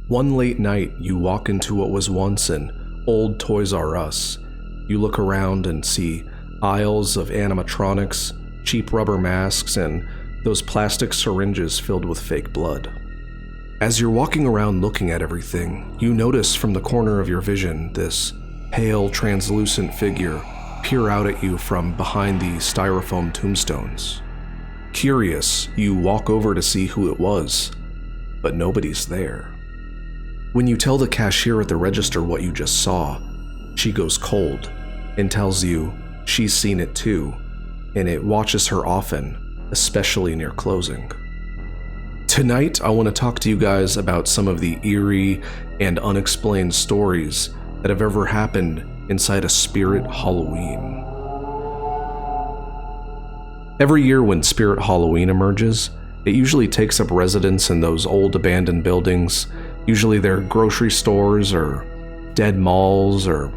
One late night, you walk into what was once an old Toys R Us. You look around and see aisles of animatronics, cheap rubber masks, and those plastic syringes filled with fake blood. As you're walking around looking at everything, you notice from the corner of your vision this pale, translucent figure peer out at you from behind the styrofoam tombstones. Curious, you walk over to see who it was, but nobody's there. When you tell the cashier at the register what you just saw, she goes cold and tells you she's seen it too, and it watches her often, especially near closing. Tonight, I want to talk to you guys about some of the eerie and unexplained stories that have ever happened inside a Spirit Halloween. Every year when Spirit Halloween emerges, it usually takes up residence in those old abandoned buildings. Usually they're grocery stores or dead malls or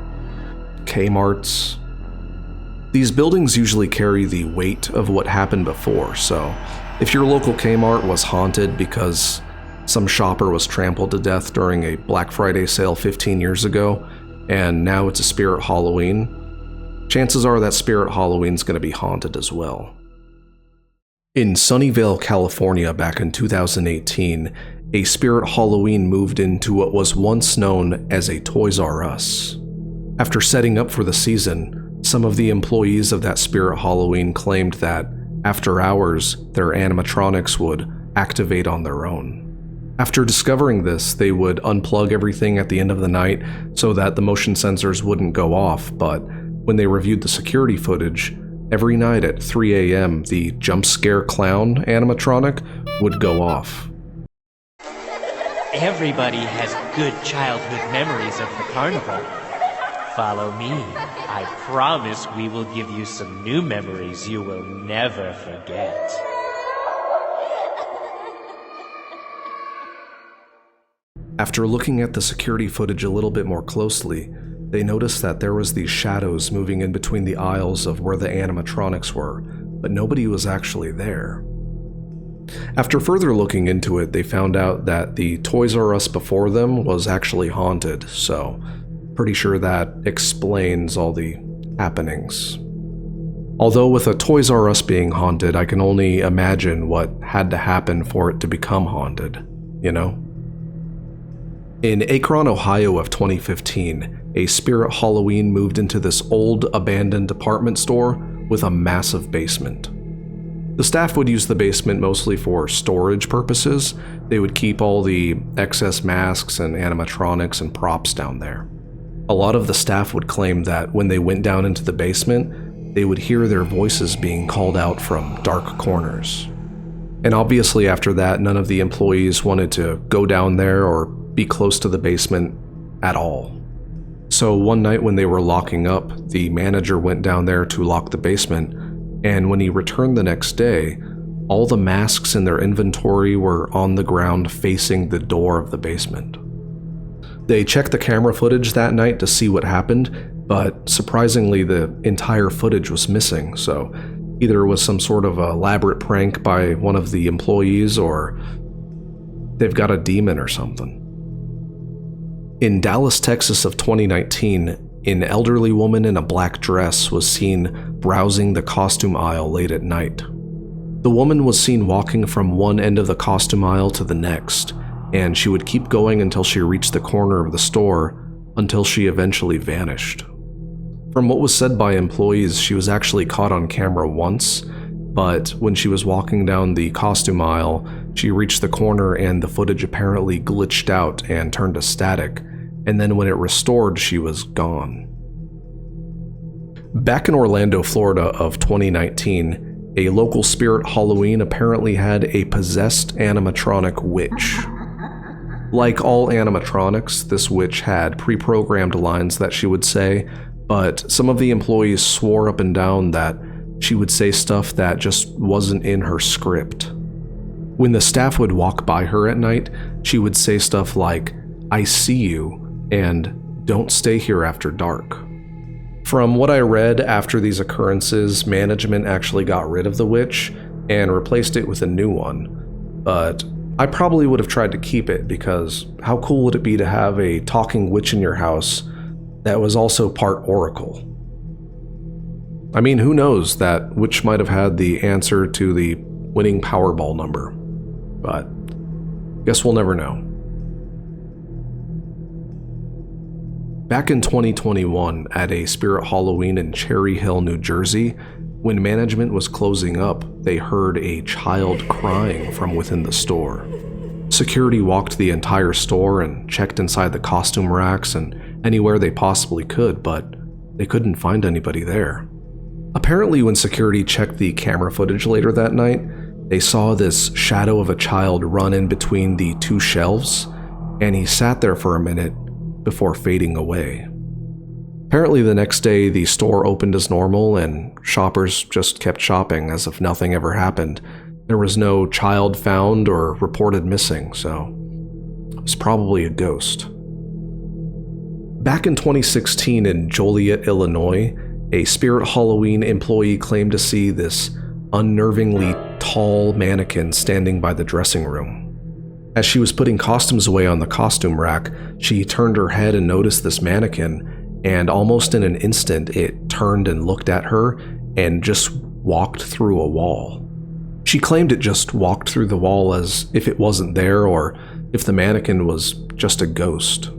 Kmarts. These buildings usually carry the weight of what happened before, so if your local Kmart was haunted because some shopper was trampled to death during a Black Friday sale 15 years ago, and now it's a Spirit Halloween, chances are that Spirit Halloween's going to be haunted as well. In Sunnyvale, California back in 2018, a Spirit Halloween moved into what was once known as a Toys R Us. After setting up for the season, some of the employees of that Spirit Halloween claimed that after hours, their animatronics would activate on their own. After discovering this, they would unplug everything at the end of the night so that the motion sensors wouldn't go off, but when they reviewed the security footage, every night at 3 a.m., the jump scare clown animatronic would go off. Everybody has good childhood memories of the carnival. Follow me. I promise we will give you some new memories you will never forget. After looking at the security footage a little bit more closely, they noticed that there was these shadows moving in between the aisles of where the animatronics were, but nobody was actually there. After further looking into it, they found out that the Toys R Us before them was actually haunted, so pretty sure that explains all the happenings. Although with a Toys R Us being haunted, I can only imagine what had to happen for it to become haunted, you know? In Akron, Ohio of 2015, a Spirit Halloween moved into this old abandoned department store with a massive basement. The staff would use the basement mostly for storage purposes. They would keep all the excess masks and animatronics and props down there. A lot of the staff would claim that when they went down into the basement, they would hear their voices being called out from dark corners. And obviously after that, none of the employees wanted to go down there or be close to the basement at all. So one night when they were locking up, the manager went down there to lock the basement, and when he returned the next day, all the masks in their inventory were on the ground facing the door of the basement. They checked the camera footage that night to see what happened, but surprisingly the entire footage was missing, so either it was some sort of elaborate prank by one of the employees or they've got a demon or something. In Dallas, Texas of 2019, an elderly woman in a black dress was seen browsing the costume aisle late at night. The woman was seen walking from one end of the costume aisle to the next, and she would keep going until she reached the corner of the store until she eventually vanished. From what was said by employees, she was actually caught on camera once, but when she was walking down the costume aisle, she reached the corner and the footage apparently glitched out and turned to static, and then when it restored, she was gone. Back in Orlando, Florida of 2019, a local Spirit Halloween apparently had a possessed animatronic witch. Like all animatronics, this witch had pre-programmed lines that she would say, but some of the employees swore up and down that she would say stuff that just wasn't in her script. When the staff would walk by her at night, she would say stuff like, "I see you," and "Don't stay here after dark." From what I read, after these occurrences, management actually got rid of the witch and replaced it with a new one. But I probably would have tried to keep it because how cool would it be to have a talking witch in your house that was also part oracle? I mean, who knows, that witch might have had the answer to the winning Powerball number, but guess we'll never know. Back in 2021, at a Spirit Halloween in Cherry Hill, New Jersey, when management was closing up, they heard a child crying from within the store. Security walked the entire store and checked inside the costume racks and anywhere they possibly could, but they couldn't find anybody there. Apparently, when security checked the camera footage later that night, they saw this shadow of a child run in between the two shelves, and he sat there for a minute before fading away. Apparently the next day the store opened as normal and shoppers just kept shopping as if nothing ever happened. There was no child found or reported missing, so it was probably a ghost. Back in 2016 in Joliet, Illinois, a Spirit Halloween employee claimed to see this unnervingly tall mannequin standing by the dressing room. As she was putting costumes away on the costume rack, she turned her head and noticed this mannequin, and almost in an instant it turned and looked at her and just walked through a wall. She claimed it just walked through the wall as if it wasn't there or if the mannequin was just a ghost.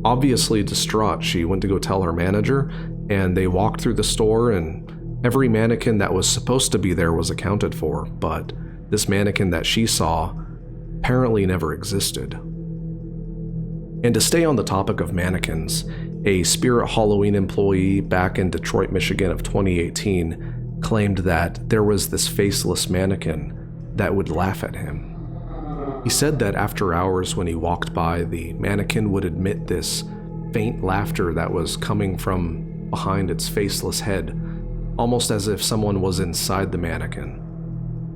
Obviously distraught, she went to go tell her manager, and they walked through the store and every mannequin that was supposed to be there was accounted for, but this mannequin that she saw apparently never existed. And to stay on the topic of mannequins, a Spirit Halloween employee back in Detroit, Michigan of 2018 claimed that there was this faceless mannequin that would laugh at him. He said that after hours when he walked by, the mannequin would emit this faint laughter that was coming from behind its faceless head, almost as if someone was inside the mannequin.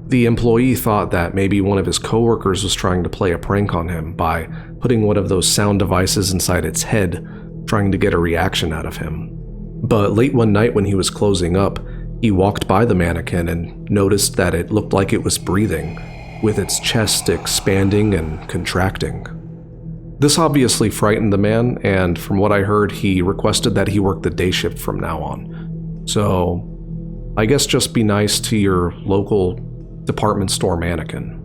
The employee thought that maybe one of his coworkers was trying to play a prank on him by putting one of those sound devices inside its head, trying to get a reaction out of him. But late one night when he was closing up, he walked by the mannequin and noticed that it looked like it was breathing, with its chest expanding and contracting. This obviously frightened the man, and from what I heard, he requested that he work the day shift from now on. So, I guess just be nice to your local department store mannequin.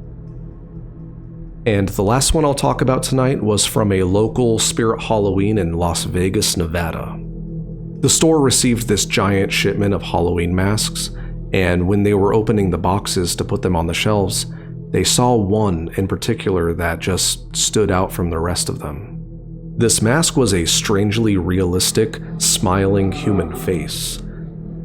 And the last one I'll talk about tonight was from a local Spirit Halloween in Las Vegas, Nevada. The store received this giant shipment of Halloween masks, and when they were opening the boxes to put them on the shelves, they saw one in particular that just stood out from the rest of them. This mask was a strangely realistic, smiling human face.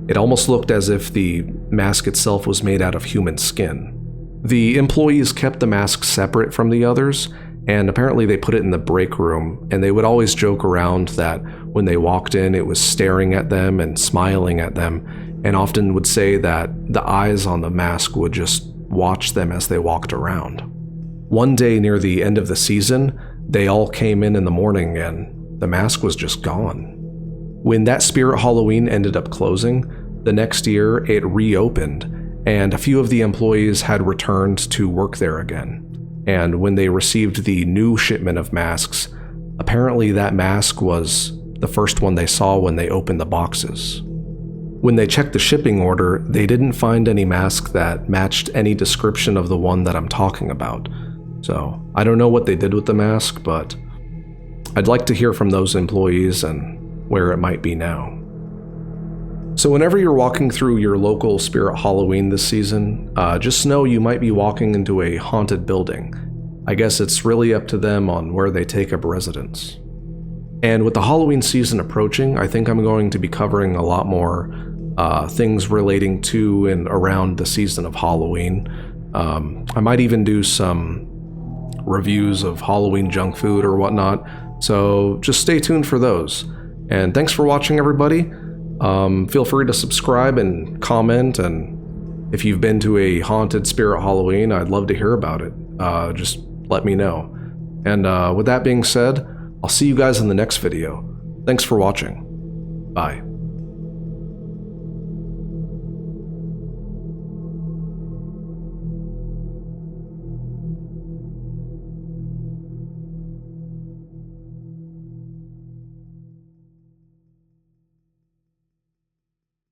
It almost looked as if the mask itself was made out of human skin. The employees kept the mask separate from the others, and apparently they put it in the break room, and they would always joke around that when they walked in, it was staring at them and smiling at them, and often would say that the eyes on the mask would just watch them as they walked around. One day near the end of the season, they all came in the morning and the mask was just gone. When that Spirit Halloween ended up closing, the next year it reopened, and a few of the employees had returned to work there again. And when they received the new shipment of masks, apparently that mask was the first one they saw when they opened the boxes. When they checked the shipping order, they didn't find any mask that matched any description of the one that I'm talking about. So I don't know what they did with the mask, but I'd like to hear from those employees and where it might be now. So whenever you're walking through your local Spirit Halloween this season, just know you might be walking into a haunted building. I guess it's really up to them on where they take up residence. And with the Halloween season approaching, I think I'm going to be covering a lot more things relating to and around the season of Halloween. I might even do some reviews of Halloween junk food or whatnot, so just stay tuned for those. And thanks for watching, everybody. Feel free to subscribe and comment, and if you've been to a haunted Spirit Halloween, I'd love to hear about it. Just let me know. And with that being said, I'll see you guys in the next video. Thanks for watching. Bye.